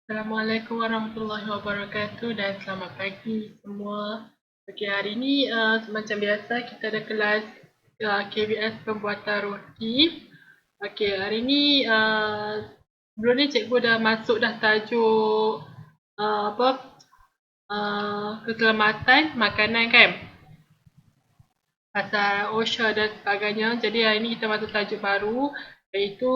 Assalamualaikum warahmatullahi wabarakatuh dan selamat pagi semua. Okey, hari ni macam biasa kita ada kelas KBS pembuatan roti. Okey, hari ni sebelum ni cikgu dah masuk dah tajuk apa keselamatan makanan kan, pasal OSHA dan sebagainya. Jadi hari ini kita masuk tajuk baru, iaitu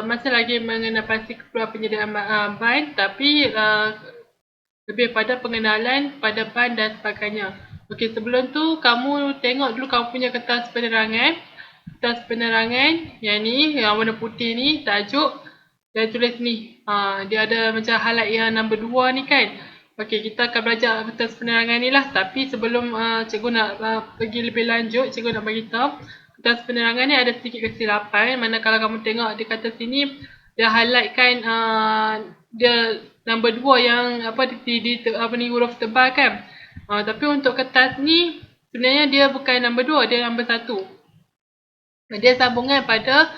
masih lagi mengenai pasti keperluan penyediaan bahan, tapi lebih pada pengenalan pada bahan dan sebagainya. Okey, sebelum tu kamu tengok dulu kamu punya kertas penerangan. Kertas penerangan yang ni, yang warna putih ni, tajuk dia tulis ni. Dia ada macam highlight yang nombor 2 ni kan. Okey, kita akan belajar kertas penerangan ni lah. Tapi sebelum cikgu nak pergi lebih lanjut, cikgu nak beritahu kertas penerangan ni ada sedikit kesilapan. Mana kalau kamu tengok di kata sini, dia highlightkan dia nombor 2 yang di huruf tebal kan. Tapi untuk kertas ni sebenarnya dia bukan nombor 2, dia nombor 1. Dia sambungan pada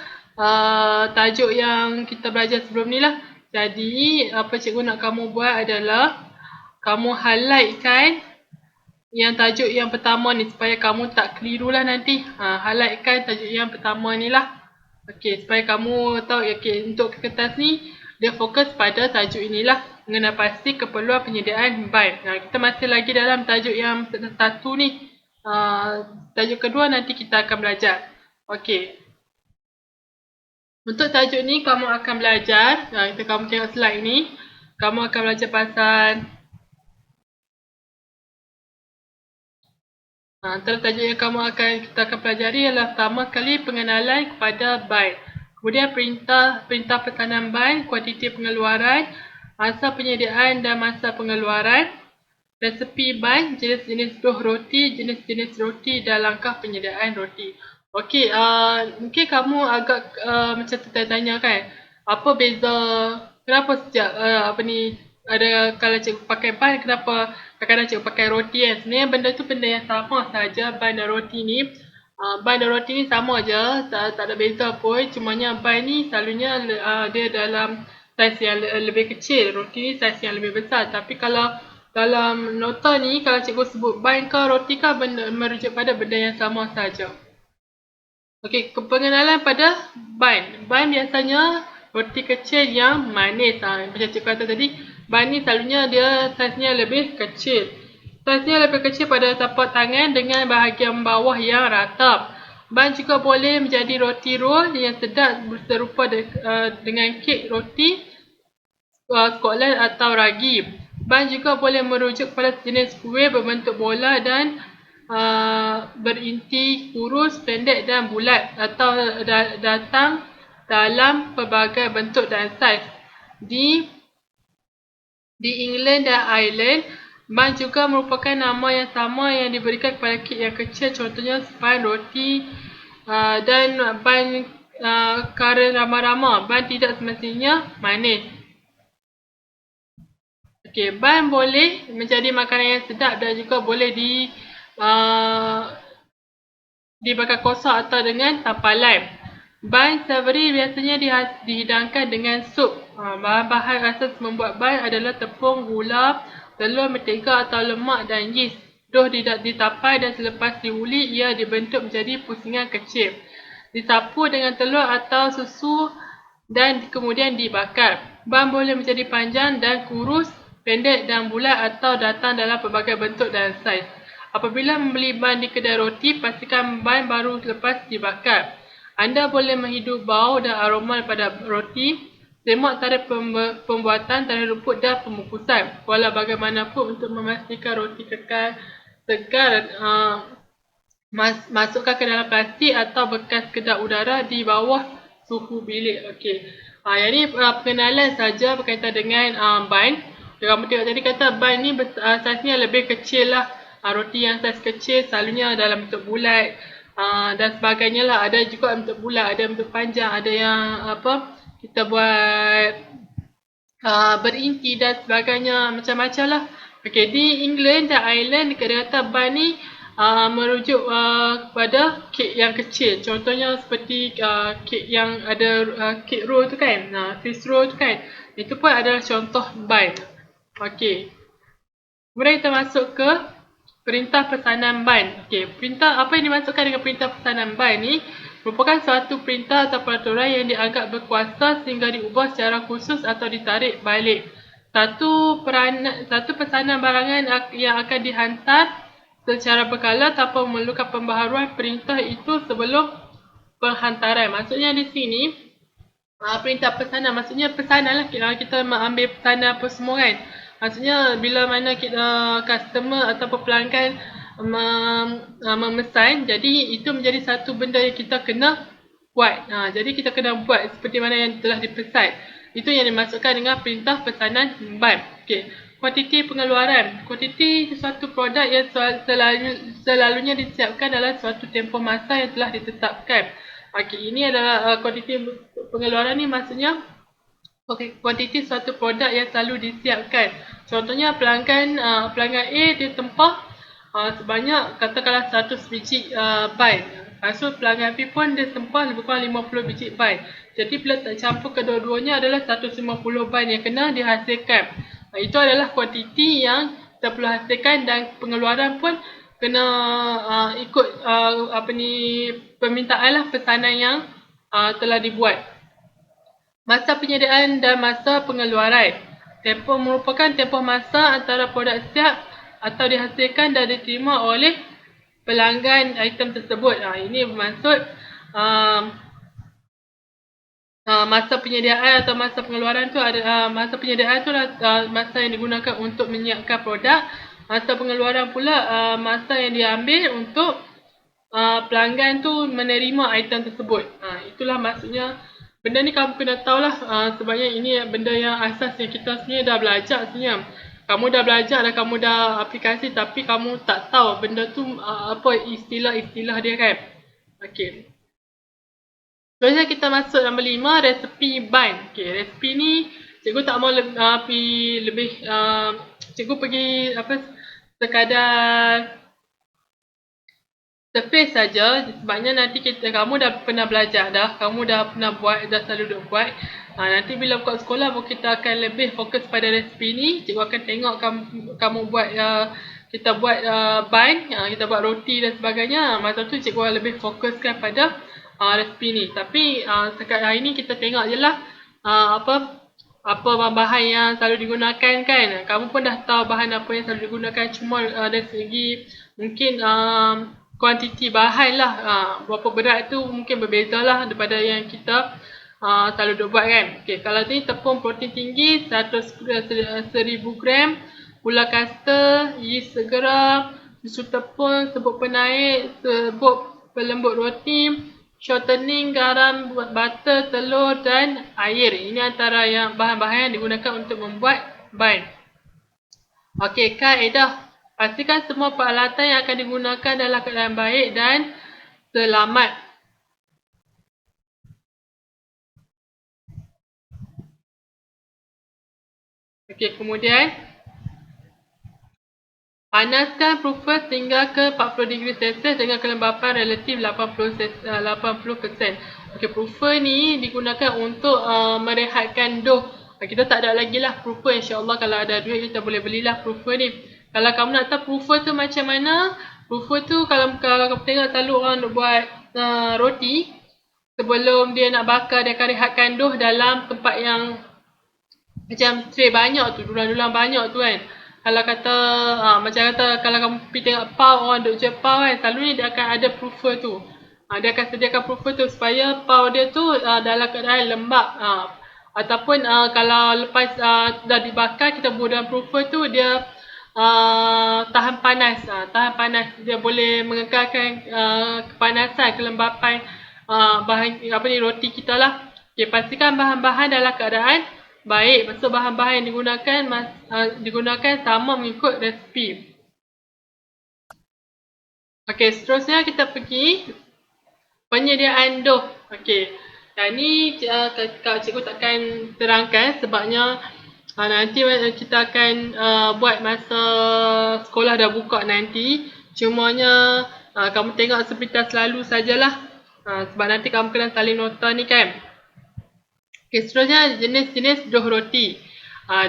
tajuk yang kita belajar sebelum ni lah. Jadi apa cikgu nak kamu buat adalah kamu highlightkan yang tajuk yang pertama ni supaya kamu tak keliru lah nanti. Highlightkan tajuk yang pertama ni lah. Okey, supaya kamu tahu untuk kertas ni dia fokus pada tajuk inilah, mengenai pasti keperluan penyediaan bahan. Kita masih lagi dalam tajuk yang satu ni. Tajuk kedua nanti kita akan belajar. Okey. Untuk tajuk ni kamu akan belajar, kamu tengok slide ni, kamu akan belajar pasal antara tajuk yang kita akan pelajari ialah pertama kali pengenalan kepada bahan. Kemudian perintah pesanan bahan, kuantiti pengeluaran, masa penyediaan dan masa pengeluaran, resepi bahan, jenis-jenis dough roti, jenis-jenis roti dan langkah penyediaan roti. Okey, mungkin kamu agak macam tertanya kan, apa beza, kenapa sejak ada kalau cikgu pakai bahan, kenapa kadang-kadang cikgu pakai roti kan. Sebenarnya benda tu benda yang sama saja, bahan dan roti ni. Bahan dan roti ni sama je, tak ada beza pun. Cumanya bahan ni selalunya dia dalam saiz yang lebih kecil, roti ni saiz yang lebih besar. Tapi kalau dalam nota ni, kalau cikgu sebut bahan ke roti ke, merujuk pada benda yang sama saja. Okey, pengenalan pada bahan. Bahan biasanya roti kecil yang manis. Macam cikgu kata tadi, bahan ni selalunya dia saiznya lebih kecil. Saiznya lebih kecil pada tapak tangan dengan bahagian bawah yang ratap. Bahan juga boleh menjadi roti roll yang sedap serupa dengan kek roti Scotland atau ragi. Bahan juga boleh merujuk pada jenis kuih berbentuk bola dan berinti kurus, pendek dan bulat atau datang dalam pelbagai bentuk dan saiz. Di England dan Ireland, bahan juga merupakan nama yang sama yang diberikan kepada kek yang kecil, contohnya sepahan roti dan bahan kara rama-rama. Bahan tidak semestinya manis. Okey, bahan boleh menjadi makanan yang sedap dan juga boleh dibakar kosong atau dengan tanpa lem. Bahan savory biasanya dihidangkan dengan sup. Bahan-bahan asas membuat bahan adalah tepung, gula, telur, mentega atau lemak dan yeast. Dough ditapai dan selepas diuli ia dibentuk menjadi pusingan kecil. Disapu dengan telur atau susu dan kemudian dibakar. Bahan boleh menjadi panjang dan kurus, pendek dan bulat atau datang dalam pelbagai bentuk dan saiz. Apabila membeli bahan di kedai roti, pastikan bahan baru lepas dibakar. Anda boleh menghidup bau dan aroma pada roti. Semak tarikh pembuatan, tarikh luput dan pemukusan. Walau bagaimanapun, untuk memastikan roti kekal segar, masukkan ke dalam plastik atau bekas kedap udara di bawah suhu bilik. Okey. Yang ni pengenalan saja berkaitan dengan bahan. Kamu tengok tadi kata bahan ni saiznya lebih kecil lah. Roti yang saiz kecil selalunya dalam bentuk bulat dan sebagainya lah. Ada juga bentuk bulat, ada bentuk panjang, ada yang kita buat berinti dan sebagainya, macam-macam lah. Okey, di England dan Ireland dia kata bahan ni merujuk kepada kek yang kecil. Contohnya seperti kek yang ada kek roll tu kan, Swiss roll tu kan, itu pun adalah contoh bind. Okey. Kemudian kita masuk ke perintah pesanan bind. Okey, perintah apa yang dimasukkan dengan perintah pesanan bind ni merupakan suatu perintah atau peraturan yang dianggap berkuasa sehingga diubah secara khusus atau ditarik balik. Satu pesanan barangan yang akan dihantar secara berkala tanpa memerlukan pembaharuan perintah itu sebelum penghantaran. Maksudnya di sini perintah pesanan, maksudnya pesanan lah, kita mengambil pesanan apa semua kan. Maksudnya bila mana kita customer atau pelanggan memesan, jadi itu menjadi satu benda yang kita kena buat. Jadi kita kena buat seperti mana yang telah dipesan. Itu yang dimasukkan dengan perintah pesanan bind. Okey. Kuantiti pengeluaran. Kuantiti sesuatu produk yang selalunya disiapkan dalam suatu tempoh masa yang telah ditetapkan. Okey, ini adalah kuantiti pengeluaran ni maksudnya kuantiti suatu produk yang selalu disiapkan. Contohnya pelanggan A dia tempah sebanyak katakanlah 100 biji bind. Lepas tu pelanggan B pun dia tempah lebih kurang 50 biji bind. Jadi bila tak campur kedua-duanya adalah 150 bind yang kena dihasilkan. Itu adalah kuantiti yang kita perlu hasilkan dan pengeluaran pun kena ikut permintaan lah, pesanan yang telah dibuat. Masa penyediaan dan masa pengeluaran. Tempoh merupakan tempoh masa antara produk siap atau dihasilkan dan diterima oleh pelanggan item tersebut. Ini bermaksud masa penyediaan atau masa pengeluaran tu ada masa penyediaan tu masa yang digunakan untuk menyiapkan produk. Masa pengeluaran pula masa yang diambil untuk pelanggan tu menerima item tersebut. Itulah maksudnya. Benda ni kamu kena tahulah sebabnya ini benda yang asas yang kita sebenarnya dah belajar sebenarnya. Kamu dah belajar dan kamu dah aplikasi tapi kamu tak tahu benda tu apa istilah-istilah dia kan. Okey. Seterusnya kita masuk nombor 5, resepi bind. Okey, resepi ni cikgu tak mau cikgu pergi sekadar surface saja sebabnya nanti kamu dah pernah belajar dah, kamu dah pernah buat, dah selalu buat. Nanti bila buka sekolah kita akan lebih fokus pada resepi ni. Cikgu akan tengok kamu buat kita buat bind, kita buat roti dan sebagainya. Masa tu cikgu lebih fokuskan pada resepi ni. Tapi setakat hari ni kita tengok je lah apa bahan yang selalu digunakan kan. Kamu pun dah tahu bahan apa yang selalu digunakan, cuma dari segi mungkin kuantiti bahan lah, berapa berat tu mungkin berbeza lah daripada yang kita selalu buat kan. Okay, kalau ni tepung protein tinggi 1000 gram, gula kasta, yeast segera, susu tepung, serbuk penaik, serbuk pelembut roti, shortening, garam, butter, telur dan air. Ini antara yang bahan-bahan yang digunakan untuk membuat bind. Okey, kaedah. Pastikan semua peralatan yang akan digunakan dalam keadaan baik dan selamat. Okey, kemudian panaskan proofer sehingga ke 40°C dengan kelembapan relatif 80%. Okey, proofer ni digunakan untuk merehatkan dough. Kita tak ada lagi lah proofer, insya-Allah kalau ada duit kita boleh belilah proofer ni. Kalau kamu nak tahu proofer tu macam mana, proofer tu kalau kamu tengok selalu orang nak buat roti, sebelum dia nak bakar dia akan rehatkan dough dalam tempat yang macam tray banyak tu, dulang-dulang banyak tu kan. Kalau kata macam kata kalau kamu pergi tengok pau, orang duk jual pau kan, selalunya dia akan ada proofer tu. Dia akan sediakan proofer tu supaya pau dia tu dalam keadaan lembap. Ataupun kalau lepas dah dibakar, kita buat dalam proofer tu, dia tahan panas. Tahan panas, dia boleh mengekalkan kepanasan, kelembapan bahan roti kita lah. Okay, pastikan bahan-bahan dalam keadaan baik. Maksud bahan-bahan yang digunakan sama mengikut resepi. Okey, seterusnya kita pergi penyediaan dough. Okey, yang ni cikgu takkan terangkan sebabnya nanti kita akan buat masa sekolah dah buka nanti. Cumanya kamu tengok sepintas selalu sajalah. Sebab nanti kamu kena salin nota ni kan. Okay, seterusnya jenis-jenis dough roti.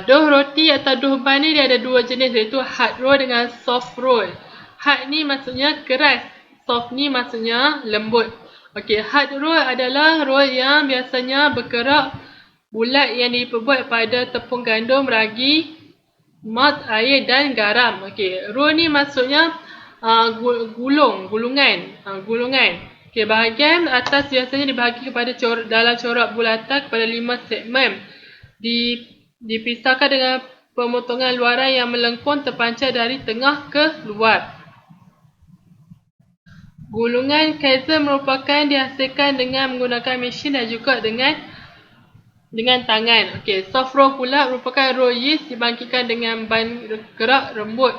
Dough roti atau dough bun ni dia ada dua jenis, iaitu hard roll dengan soft roll. Hard ni maksudnya keras, soft ni maksudnya lembut. Okey, hard roll adalah roll yang biasanya bergerak bulat yang diperbuat pada tepung gandum, ragi, malt, air dan garam. Okey, roll ni maksudnya gulungan. Okey, bahagian atas biasanya dibahagi kepada dalam corak bulatan kepada 5 segmen. Dipisahkan dengan pemotongan luaran yang melengkung terpancar dari tengah ke luar. Gulungan Kaiser merupakan dihasilkan dengan menggunakan mesin dan juga dengan tangan. Okey, soft roll pula merupakan roll yeast dibangkitkan dengan ban gerak lembut.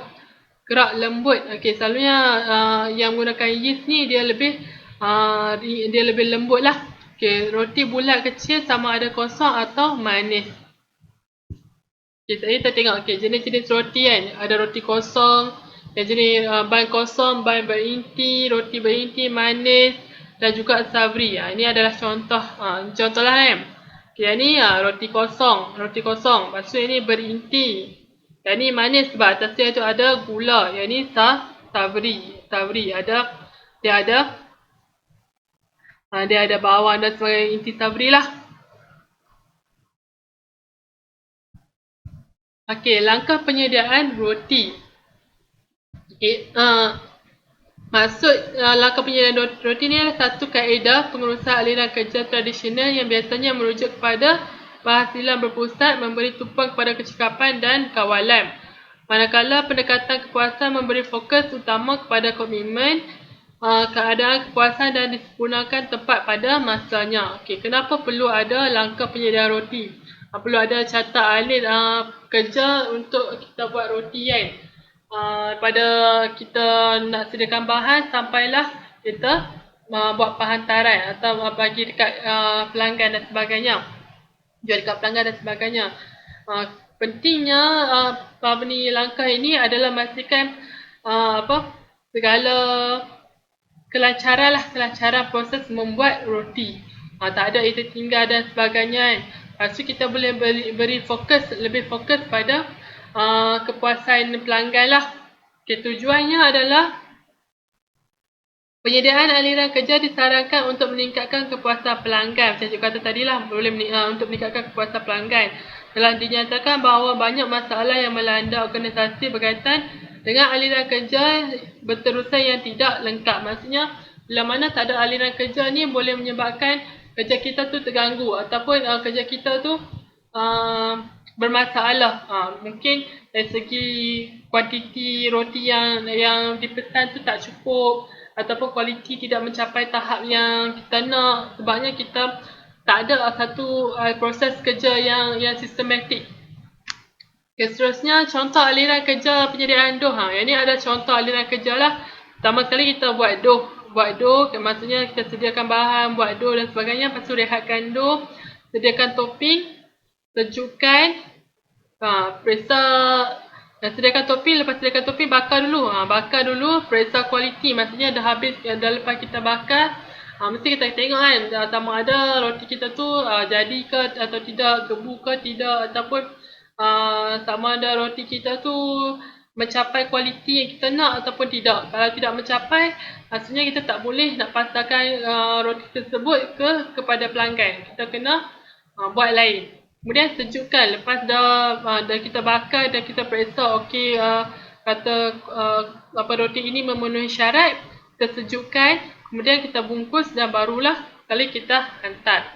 Okey, selalunya yang menggunakan yeast ni dia lebih lembut lah. Okey, roti bulat kecil sama ada kosong atau manis. Okey, kita tengok jenis-jenis roti kan. Ada roti kosong, yang jenis ban kosong, ban berinti, roti berinti, manis dan juga savory. Ini adalah contoh lah kan. Yang ni roti kosong. Maksudnya ini berinti. Yang ni manis sebab atasnya tu ada gula. Yang ni savory. Dia ada bawang dan sebagainya, inti savory lah. Okey, langkah penyediaan roti. Okey, maksud langkah penyediaan roti ni adalah satu kaedah pengurusan aliran kerja tradisional yang biasanya merujuk kepada penghasilan berpusat, memberi tumpuan kepada kecekapan dan kawalan. Manakala pendekatan kepuasan memberi fokus utama kepada komitmen, keadaan kepuasan dan disempurnakan tepat pada masanya. Okey, kenapa perlu ada langkah penyediaan roti? Perlu ada catat alih kerja untuk kita buat roti kan. Pada kita nak sediakan bahan sampailah kita buat penghantaran atau bagi dekat pelanggan dan sebagainya. Jual dekat pelanggan dan sebagainya. Pentingnya langkah ini adalah memastikan segala kelancaran proses membuat roti. Tak ada itu tinggal dan sebagainya kan. Lepas tu kita boleh lebih fokus pada kepuasan pelanggan lah. Okay, tujuannya adalah penyediaan aliran kerja disarankan untuk meningkatkan kepuasan pelanggan. Saya juga kata tadi lah, untuk meningkatkan kepuasan pelanggan. Telah dinyatakan bahawa banyak masalah yang melanda organisasi berkaitan dengan aliran kerja berterusan yang tidak lengkap. Maksudnya, bila mana tak ada aliran kerja ni boleh menyebabkan kerja kita tu terganggu ataupun kerja kita tu bermasalah. Mungkin dari segi kuantiti roti yang dipesan tu tak cukup ataupun kualiti tidak mencapai tahap yang kita nak, sebabnya kita tak ada satu proses kerja yang sistematik. Okay, seterusnya contoh aliran kerja penyediaan dough. Yang ni ada contoh aliran kerja lah. Pertama sekali kita buat dough, maksudnya kita sediakan bahan, buat dough dan sebagainya. Lepas tu rehatkan dough, sediakan topping, sejukkan, periksa, sediakan topping. Lepas sediakan topping, bakar dulu, periksa kualiti. Maksudnya dah habis, dah lepas kita bakar, mesti kita tengok kan sama ada roti kita tu jadi ke atau tidak, gebu ke tidak, ataupun sama ada roti kita tu mencapai kualiti yang kita nak ataupun tidak. Kalau tidak mencapai, maksudnya kita tak boleh nak pasarkan roti tersebut kepada pelanggan. Kita kena buat lain. Kemudian sejukkan. Lepas dah kita bakar dan kita periksa okey, kata roti ini memenuhi syarat, kita sejukkan. Kemudian kita bungkus dan barulah kali kita hantar.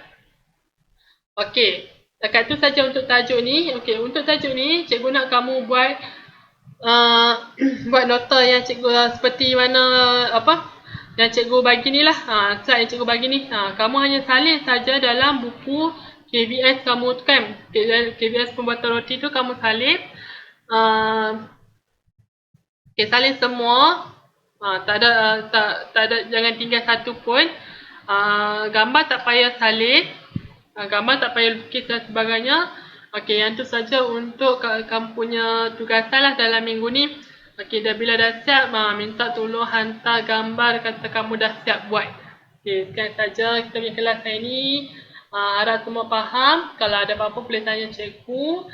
Okey, dekat tu saja untuk tajuk ni. Okey, untuk tajuk ni cikgu nak kamu buat nota yang cikgu seperti mana yang cikgu bagi ni lah. Slide yang cikgu bagi ni. Kamu hanya salin saja dalam buku KBS kamu tu kan. KBS pembuatan roti tu kamu salin. Okey, salin semua. Tak ada, jangan tinggal satu pun. Gambar tak payah salin, gambar tak payah lukis dan sebagainya. Okey, yang tu saja untuk kamu punya tugasan lah dalam minggu ni. Okey, dah bila dah siap, minta tolong hantar gambar kata kamu dah siap buat. Okey, sekian saja kita punya kelas hari ni. Harap semua faham. Kalau ada apa-apa boleh tanya cikgu.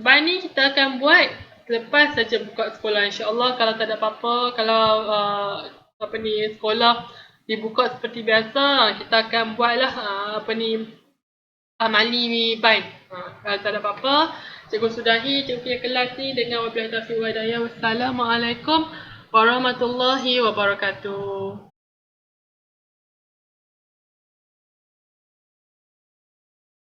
Bahan ni kita akan buat lepas saja buka sekolah, insya-Allah. Kalau tak ada apa-apa, kalau sekolah dibuka seperti biasa, kita akan buatlah amali bahan. Kalau tak ada apa-apa, cikgu sudahi cikgu punya kelas ni dengan wabillahi taufiq wa hidayah. Wassalamualaikum warahmatullahi wabarakatuh.